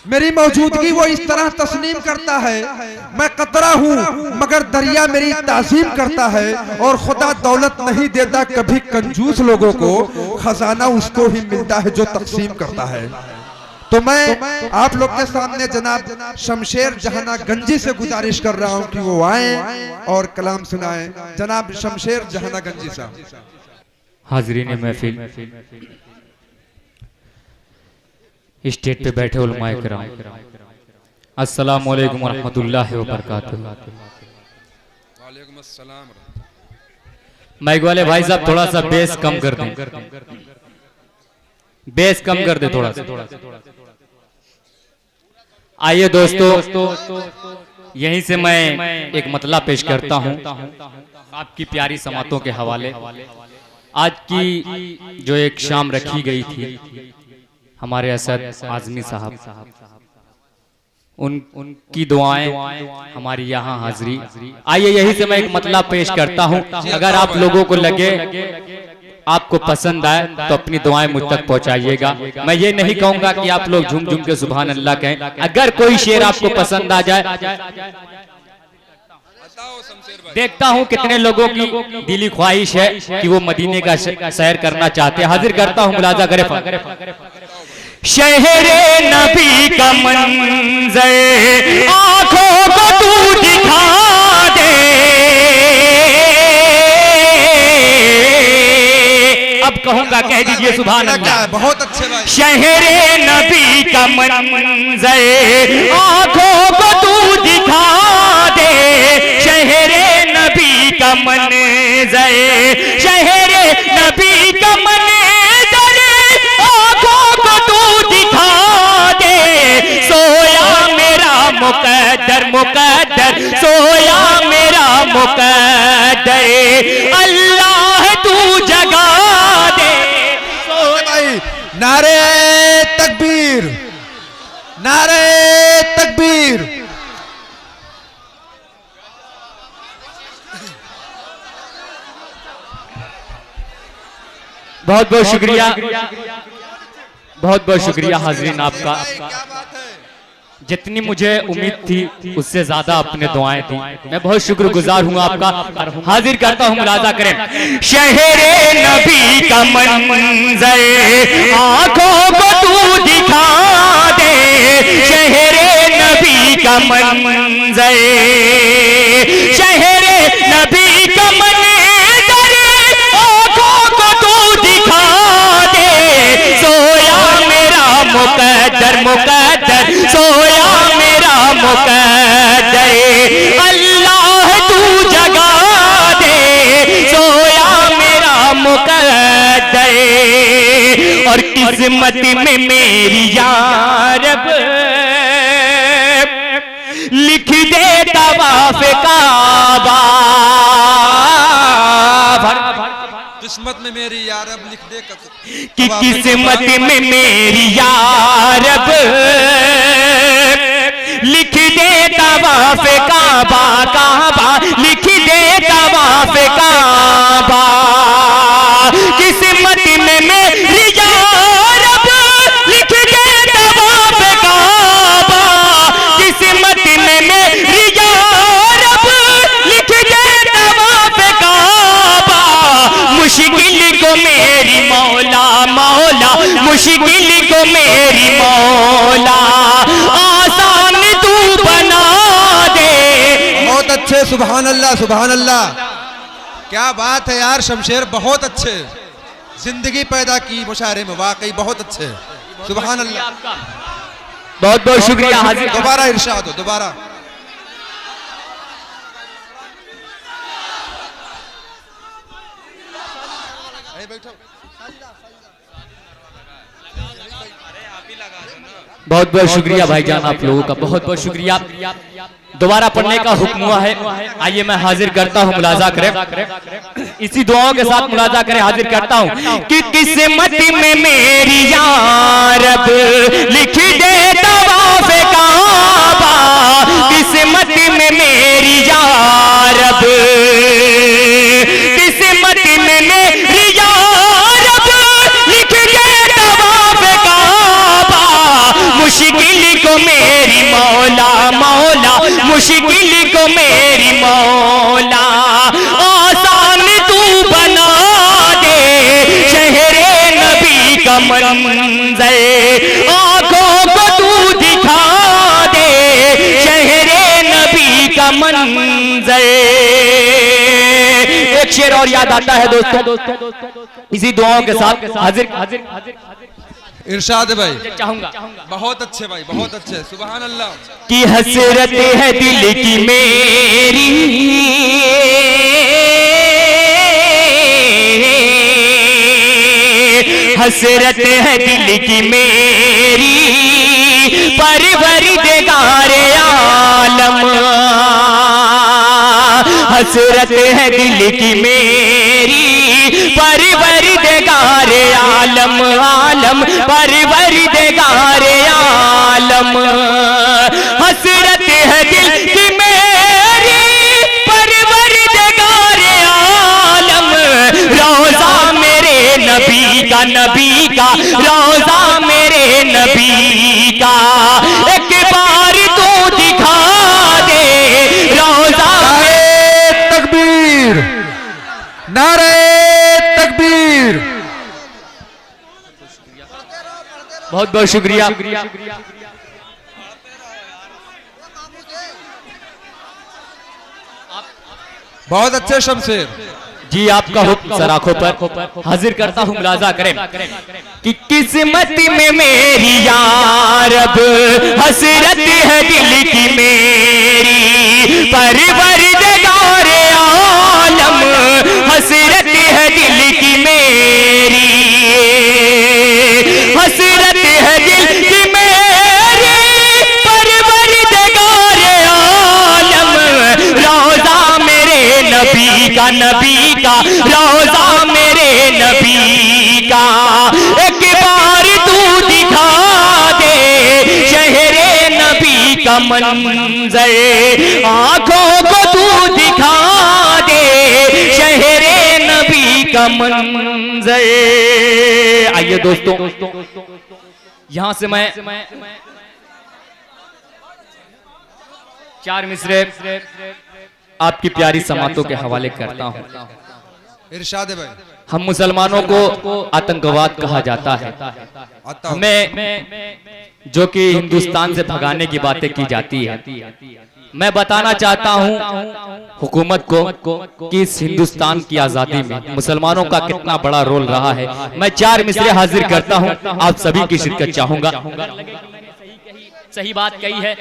मेरी मौजूदगी वो इस तरह तस्लीम करता है, मैं कतरा हूँ मगर दरिया मेरी ताज़ीम करता है। और खुदा दौलत नहीं देता कभी कंजूस लोगों को, खजाना उसको ही मिलता है जो तकसीम करता है। तो मैं आप लोग के सामने जनाब शमशेर जहाना गंजी से गुजारिश कर रहा हूँ कि वो आए और कलाम सुनाएं। जनाब शमशेर जहाना गंजी साहब। हाज़रीन महफिल, स्टेज पे बैठे उलमाए किराम, अस्सलाम वालेकुम रहमतुल्लाहि व बरकातुहू। वालेकुम अस्सलाम। माइक वाले भाई साहब थोड़ा सा बेस कम कर दें, बेस कम कर दे थोड़ा सा। आइए दोस्तों, यहीं से मैं एक मतला पेश करता हूं आपकी प्यारी समातों के हवाले। आज की जो एक शाम रखी गई थी हमारे असद आज़मी साहब, उनकी दुआएं हमारी यहाँ हाजिरी। आइए यही से मैं एक मतला पेश करता हूँ। अगर आप लोगों को लगे, आपको पसंद आए तो अपनी दुआएं मुझ तक पहुँचाइएगा। मैं ये नहीं कहूँगा कि आप लोग झूम झूम के सुभान अल्लाह कहें। अगर कोई शेर आपको पसंद आ जाए, देखता हूँ कितने लोगों की दिली ख्वाहिश है कि वो मदीने का सैर करना चाहते हैं। हाजिर करता हूँ, मुलाजा करे। शहरे नबी का मंज़र आँखों को तू दिखा दे, अब कहूंगा कह दीजिए सुभान अल्लाह। बहुत अच्छे भाई। शहरे नबी का मंज़र आँखों को तू दिखा दे, शहरे नबी का मंज़र, शहरे नबी का मंज़र आँखों को तू दिखा दे। सोया मेरा मुक़द्दर, मुक़द्दर सोया मेरा मुक़द्दर, अल्लाह तू जगा दे। भाई नारे तकबीर, नारे तकबीर। बहुत बहुत शुक्रिया, बहुत बहुत शुक्रिया हाज़रीन आपका। जितनी मुझे उम्मीद थी उससे ज्यादा अपने दुआएं दी। मैं बहुत शुक्रगुजार हूँ आपका। हाजिर करता हूँ, मुलाजा करें। शहरे नबी का मंज़र आँखों को तू दिखा दे, शहरे नबी का मंज़र, शहरे नबी का मंज़र आँखों को तू दिखा दे। सोया मेरा मुक़द्दर, मुक़द्दर सोया मेरा मुक़द्दर, अल्लाह तू जगा दे। सोया मेरा मुक़द्दर, और किस्मत में मेरी यारब लिख दे तवाफ़ काबा। किस्मत में मेरी यारब लिख दे कि किस्मत में मेरी यारब लिख दे तवाफ़ काबा, काबा लिख दे तवाफ़ काबा। किस्मत में मेरी यारब लिख दे तवाफ़ काबा, किस्मत में मेरी यारब लिख दे तवाफ़ काबा। मुश्किल को मेरी मौला, मौला मुश्किल को मेरी मौला आसान तू बना दे। बहुत अच्छे, सुभान अल्लाह, सुभान अल्लाह। क्या बात है यार शमशेर, बहुत अच्छे, जिंदगी पैदा की मुशायरे में, वाकई बहुत अच्छे, सुभान अल्लाह। बहुत बहुत शुक्रिया। हाजिर दोबारा इरशाद हो, दोबारा। बैठो। बहुत बहुत शुक्रिया भाईजान, आप लोगों का बहुत बहुत शुक्रिया। दोबारा पढ़ने का हुक्म हुआ है, आइए मैं हाजिर करता हूँ, मुलाजा करें, इसी दुआओं के साथ मुलाजा करें। हाजिर करता हूँ कि किस्मत में मेरी या रब लिख दे तवाफ काबा, किस्मत में मेरी या रब, किस्मत में मेरी या रब लिख दे तवाफ काबा, मुश्किल को मेरी मौला मौला, मुश्किल को मेरी मौला आसान तू बना दे, शहरे नबी का मंज़र आंखों को तू दिखा दे, शहरे नबी का मंज़र। एक शेर और याद आता है दोस्तों, इसी दुआओं के साथ हाजिर इरशाद भाई, चाहूंगा बहुत अच्छे भाई, बहुत अच्छे, सुभान अल्लाह। कि हसरत है दिल की मेरी, हसरत है दिल की मेरी, परवरदिगारे आलम, हसरत है दिल की मेरी, परवरदिगारे आलम आलम, परवरदिगारे आलम, हसरत है दिल की मेरी, परवरदिगारे आलम, रोज़ा मेरे नबी का, नबी का रोज़ा मेरे नबी का, एक बार तू दिखा दे रोज़ा। तकबीर, नारे तकबीर। बहुत बहुत शुक्रिया। बहुत अच्छे शमशेर जी, आपका हुक्म सर आंखों पर हाजिर करता हूँ, मुलाजा करें कि किस्मत में मेरी या रब हसरत है दिल की मेरी, परवरदिगारे आलम, हसरत है दिल की मेरी, हसरत है दिल की मेरी, परवरदिगारे आलम, रोज़ा मेरे नबी का, नबी का रोज़ा मेरे नबी का, एक बार तू दिखा दे शहरे नबी का मंज़र, आंखों को तू दिखा दे शहरे नबी का मंज़र। आइए दोस्तों, यहां से मैं चार मिसरे आपकी प्यारी समातों के हवाले करता हूं। इरशाद भाई, हम मुसलमानों को आतंकवाद कहा जाता है, हमें जो कि हिंदुस्तान से भगाने की बातें की जाती है। मैं बताना चाहता हूं हुकूमत को कि इस हिंदुस्तान की आजादी में मुसलमानों का कितना बड़ा रोल रहा है। मैं चार मिसरे हाजिर करता हूं, आप सभी की शिरकत चाहूंगा। सही बात कही है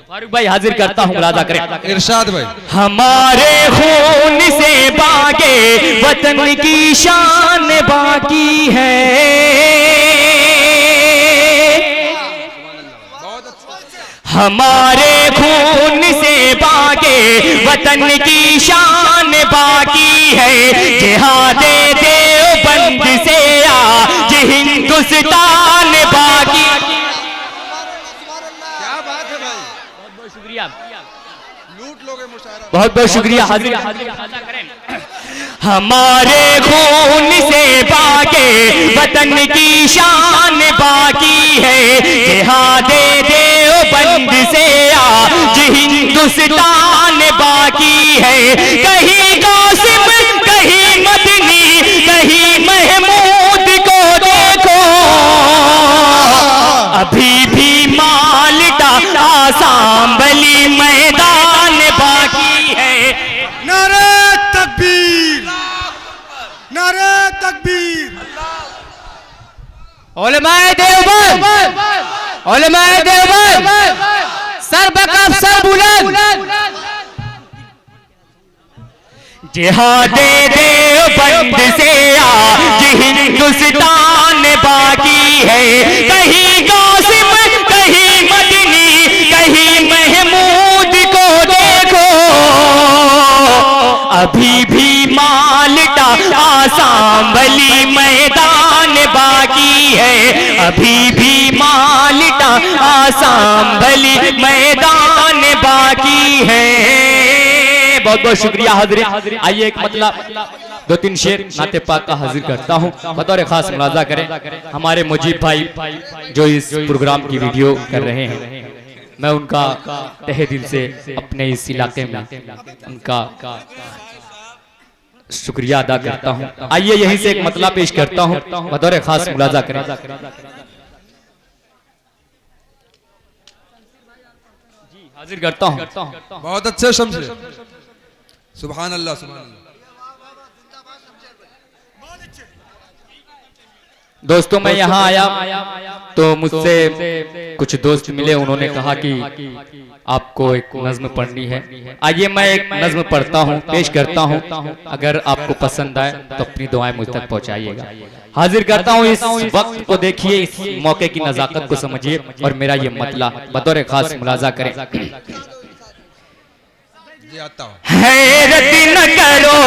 फारूक भाई, हाजिर करता हूँ, मुलाजा करें। इरशाद भाई, हमारे खून से बागे वतन की शान बाकी है, हमारे खून से बागे वतन की शान बाकी है, जिहादे देवबंद से आज हिंदुस्तान बाकी। क्या बात है भाई, बहुत बहुत शुक्रिया, लूट लोगे मुशायरा। बहुत बहुत शुक्रिया। हाजिर हमारे खून से बागे वतन की शान बाकी है, जिहादे देवबंद से आज हिंदुस्तान बाकी है, कहीं कासिम कहीं मदनी कहीं महमूद को देखो, अभी भी माल्टा आसाम बली मैदान बाकी है। नारे तकबीर, नारे तकबीर। उलमाए देवबंद, उलमाए देवबंद, सर बकफ सर बुलंद, जिहादे देवबंद से आज हिंदुस्तान बाकी है, कहीं सांभली मैदान बाकी है अभी भी मालिटा सांभली मैदान बाकी है। बहुत बहुत शुक्रिया हाज़िरीन। आइए एक मतलब दो तीन शेर नाते पाक का हाजिर करता हूँ, बतौर खास मुलाजा करें हमारे मुजीब भाई जो इस प्रोग्राम की वीडियो कर रहे हैं। मैं उनका तहे दिल से अपने इस इलाके में उनका शुक्रिया अदा करता हूँ। आइए यहीं से एक मतलब पेश करता हूँ, बतौर खास मुलाजा करें। हाजिर करता हूँ। बहुत अच्छे शम्स, सुभान अल्लाह सुभान अल्लाह। दोस्तों मैं यहाँ आया तो मुझसे कुछ दोस्त मिले, उन्होंने कहा कि आपको एक नज्म पढ़नी है। आइए मैं एक नज्म पढ़ता हूँ, पेश करता हूँ, अगर आपको पसंद आए तो अपनी दुआएं मुझ तक पहुँचाइएगा। हाजिर करता हूँ, इस वक्त को देखिए, इस मौके की नजाकत को समझिए और मेरा ये मतला बतौर खास मुलाजा करें। हैरत न करो,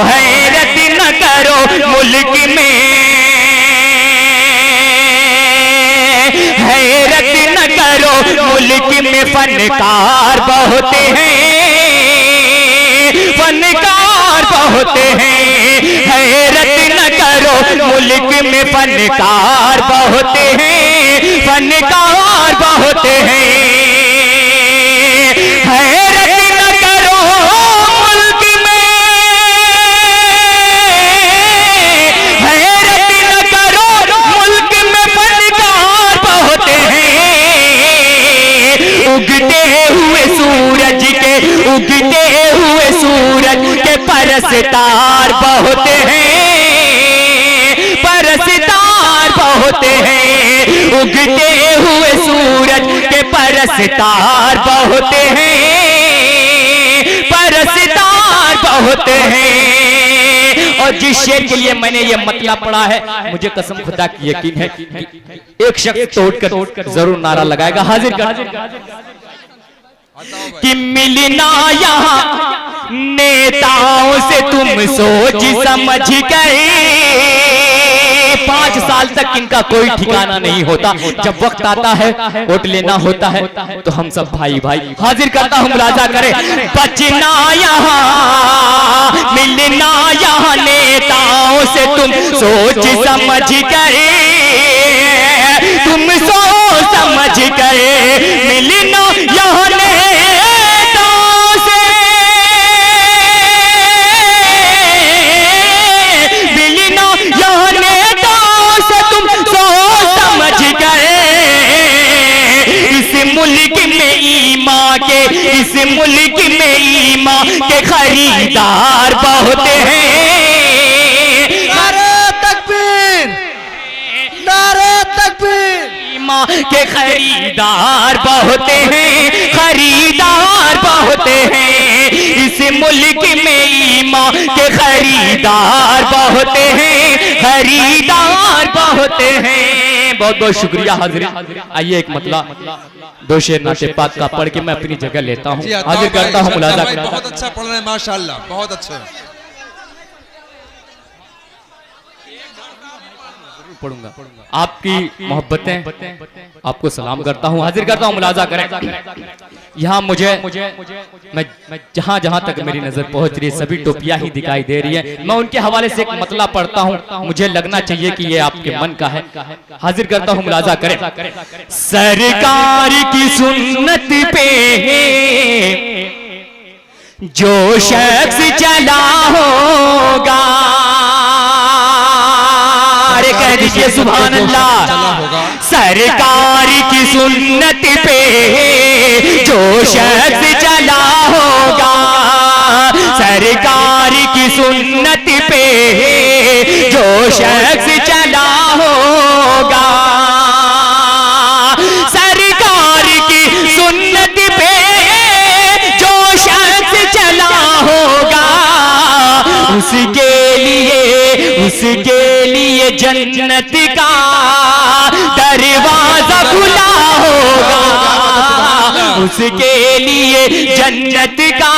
हैरत न करो मुल्क में, हैरत न करो मुल्क में फनकार बहुत हैं, फनकार बहुत हैं। हैरत न करो मुल्क में फनकार बहुत हैं, फनकार बहुत हैं। हैरत न करो मुल्क में, हैरत न करो मुल्क में फनकार बहुत हैं। उगते हुए सूरज के, उगते हुए सूरज के परस्तार बहुत हैं, परस्तार बहुत हैं। उगते हुए सूरज के परस्तार बहुत हैं, परस्तार बहुत हैं। और जिस शेर के लिए मैंने ये मतला पढ़ा है, मुझे कसम खुदा की यकीन है कि एक शख्स तोड़कर जरूर नारा लगाएगा। हाजिर कि मिलना यहाँ नेताओं से तुम सोच समझ गए। 5 साल तक इनका कोई ठिकाना नहीं होता, जब वक्त आता है वोट लेना होता है तो हम सब भाई भाई। हाजिर करता हूँ, मुलाजा करें। बचना यहाँ, मिलना यहाँ नेताओं से तुम सोच समझ गए, तुम सोच समझ गए। मिलना यहाँ नेताओं से, मिलना यहाँ नेताओं से तुम सोच समझ गए। इस मुल्क में ईमान के, इस मुल्क में ईमान के खरीदार बहुत हैं। नारे तकबीर, नारे तकबीर। ईमान के खरीदार बहुत हैं, खरीदार बहुत हैं। इस मुल्क में ईमान के खरीदार बहुत हैं, खरीदार बहुत हैं। बहुत बहुत शुक्रिया हाजिर। आइए एक मतलब दो शेर नाते पाक का पढ़ के मैं अपनी जगह लेता हूँ। हाजिर करता हूँ, मुलाजा करता हूँ। बहुत अच्छा पढ़ रहे हैं माशाअल्लाह, बहुत अच्छा पढ़ूंगा। आपकी मोहब्बतें आपको सलाम करता हूँ। हाजिर करता हूँ, मुलाजा करें। यहाँ मुझे मैं जहाँ जहाँ तक मेरी नजर पहुँच रही है सभी टोपियाँ ही दिखाई दे रही है। मैं उनके हवाले से एक मतला पढ़ता हूँ, मुझे लगना चाहिए कि ये आपके मन का है। हाजिर करता हूँ, मुलाजा करें। सरकार की सुन्नत पे जो शख्स चला होगा, अरे कह दीजिए सुभान अल्लाह। सरकार की सुन्नत पे जो शख्स चला होगा, सरकार की सुन्नत पे जो शख्स चला होगा, सरकार की सुन्नत पे जो शख्स चला होगा, उसके लिए जन्नत का दरवाजा खुला होगा, उसके लिए जन्नत का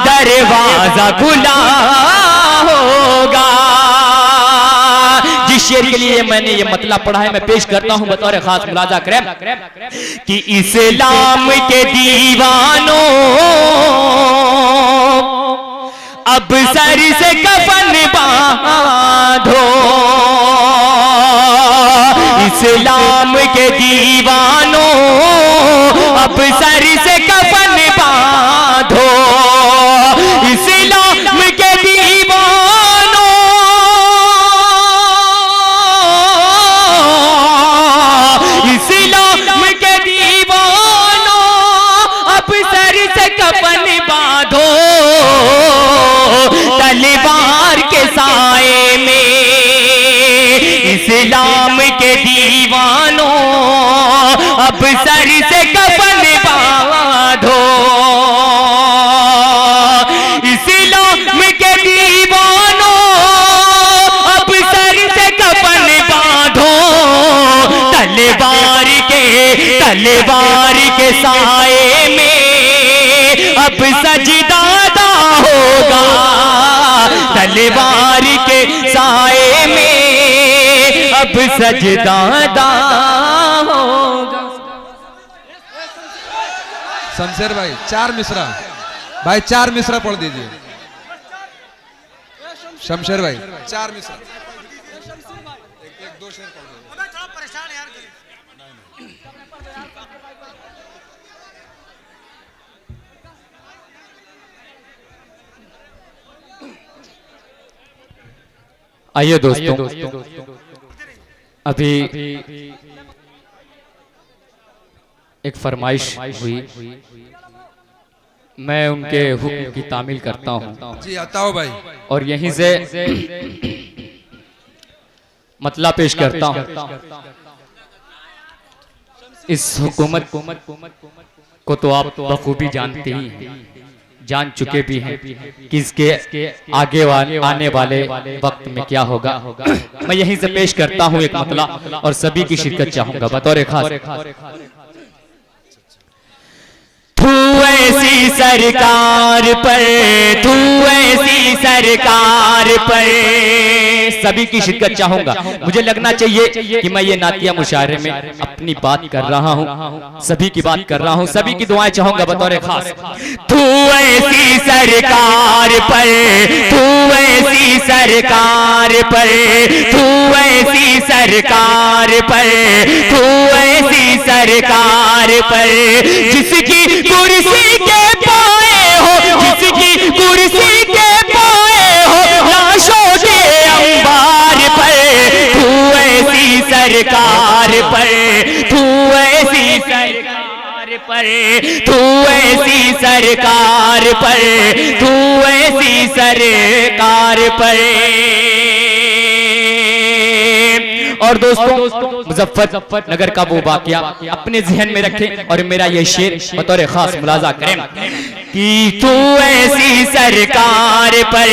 दरवाजा खुला होगा। जिस शेर के लिए मैंने ये मतलब पढ़ा है मैं पेश करता हूं बतौर खास मुलाजा करें कि इस्लाम के दीवानों अब सर से कफन बांधो, इस्लाम के दीवानों अब सर से कफन बांधो, इस्लाम के दीवानों इस्लाम के दीवानों अब सर से कफन बांधो, तलवार के साए में इस्लाम के दीवानों अब सर से कफन बांधो, इस्लाम के दीवानों अब सर से कफन बांधो, तलवार के साए में अब सजदा होगा, तलवार के साए में अब सजदा होगा। शमशेर भाई 4 मिसरा, भाई 4 मिसरा पढ़ दीजिए। शमशेर भाई 4 मिसरा, एक 2 शेर पढ़ दीजिए। आइए दोस्तों, अभी एक फरमाइश हुई, मैं उनके हुक्म की तामील करता हूं। जी आता हो भाई। और यहीं से मतलब पेश करता हूं। इस हुकूमत को तो आप बखूबी जानते ही हैं, जान चुके भी हैं कि इसके आगे आने वाले वक्त में क्या होगा। मैं यहीं से पेश करता हूं एक मतला और सभी की शिरकत चाहूंगा बतौर खास। तू ऐसी सरकार पर, तू ऐसी सरकार पर, सभी की शिरकत चाहूंगा। मुझे लगना चाहिए कि मैं ये नातिया मुशायरे में अपनी बात कर रहा हूं, सभी की बात कर रहा हूं, सभी की दुआएं चाहूंगा बतौर खास। तू ऐसी सरकार पर, तू ऐसी सरकार पर, तू ऐसी सरकार पर, तू ऐसी सरकार पर, जिसकी कुर्सी के पाए हो, जिसकी कुर्सी के पाए हो लाशों के अंबार पर, तू ऐसी सरकार पर, तू ऐसी सरकार पर, तू ऐसी सरकार पर, तू ऐसी सरकार पर। और दोस्तों मुजफ्फरनगर का वो वाकया अपने जहन में रखें और मेरा ये शेर बतौर खास मुलाजा करें कि तू ऐसी सरकार पर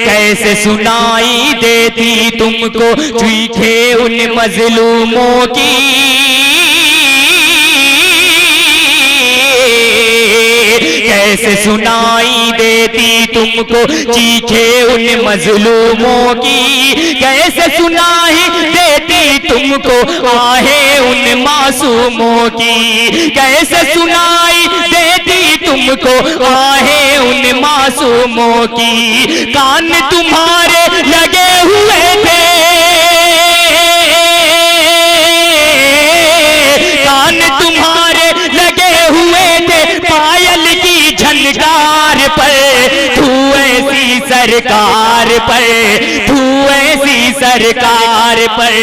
कैसे सुनाई देती तुमको चीखे उन मजलूमों की, कैसे सुनाई देती तुमको चीखे उन मजलूमों की, कैसे सुनाई देती तुमको आहे उन मासूमों की, कैसे सुनाई देती तुमको आहे उन मासूमों की। कान तुम्हारे लगे हुए थे, कान तुम्हारे लगे हुए थे पायल की झनकार पर, तू ऐसी सरकार पर, तू ऐसी सरकार पर,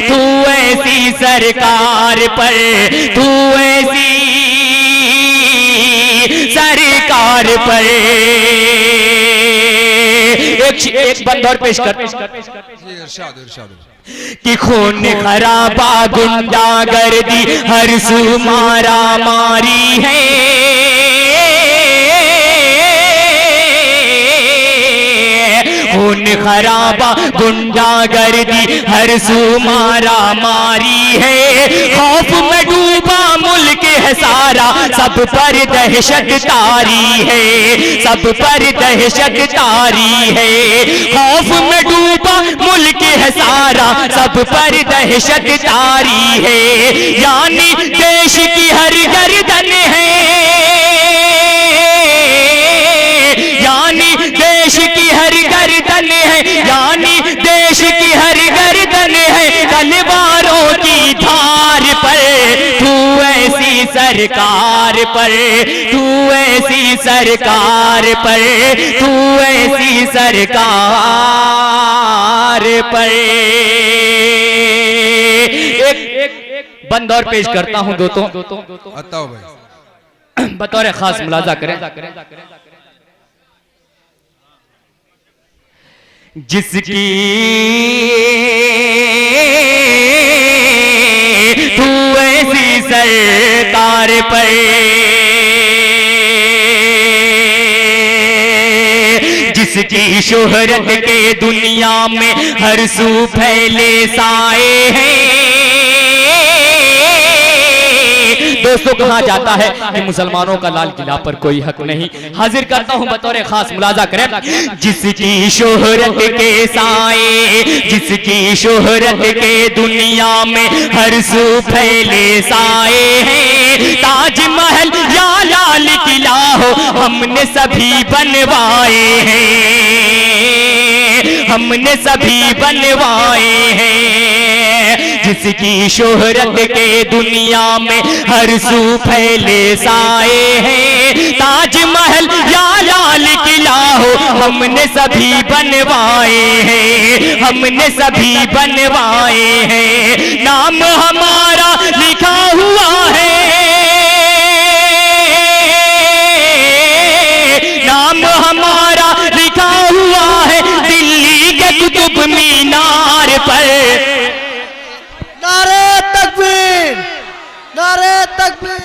तू ऐसी सरकार पर, तू ऐसी सरकार पर। एक बंद और पेश कर कि खून खराबा गुंडागर्दी हर सू मारा मारी है, खून खून खराबा गुंडागर्दी हर सू मारा मारी है। खौफ में डूबा मुल्क है सारा, सब पर दहशत तारी है, सब पर दहशत तारी है। खौफ में डूबा मुल्क है सारा, सब पर दहशत तारी है। यानी देश की हर गर्दन है, यानी देश की हर गर्दन है, यानी देश की हर गर्दन है। तलवारों की धार पर तू ऐसी सरकार पर, तू ऐसी सरकार पर, तू ऐसी सरकार पर। एक बंद और पेश करता हूं दोस्तों, बताओ भाई, बतौर खास मुलाजा करें। जिसकी तू ऐसी सरकार पर, जिसकी शोहरत के दुनिया में हर सू फैले साए हैं। दोस्तों कहा जाता है कि मुसलमानों का लाल किला पर कोई हक नहीं। हाजिर करता हूं बतौर खास मुलाजा करें। जिसकी शोहरत के साए, जिसकी शोहरत के दुनिया में हर सू फैले साए हैं। ताजमहल या लाल किला हो हमने सभी बनवाए हैं, हमने सभी बनवाए हैं। जिसकी शोहरत के दुनिया में हर सू फैले साए हैं। ताजमहल या लाल किला हो हमने सभी बनवाए हैं, हमने सभी बनवाए हैं। नाम हमारा लिखा हुआ है, नाम हमारा लिखा हुआ है दिल्ली के कुतुब मीनार पर। नारे तकबीर, नारे तकबीर।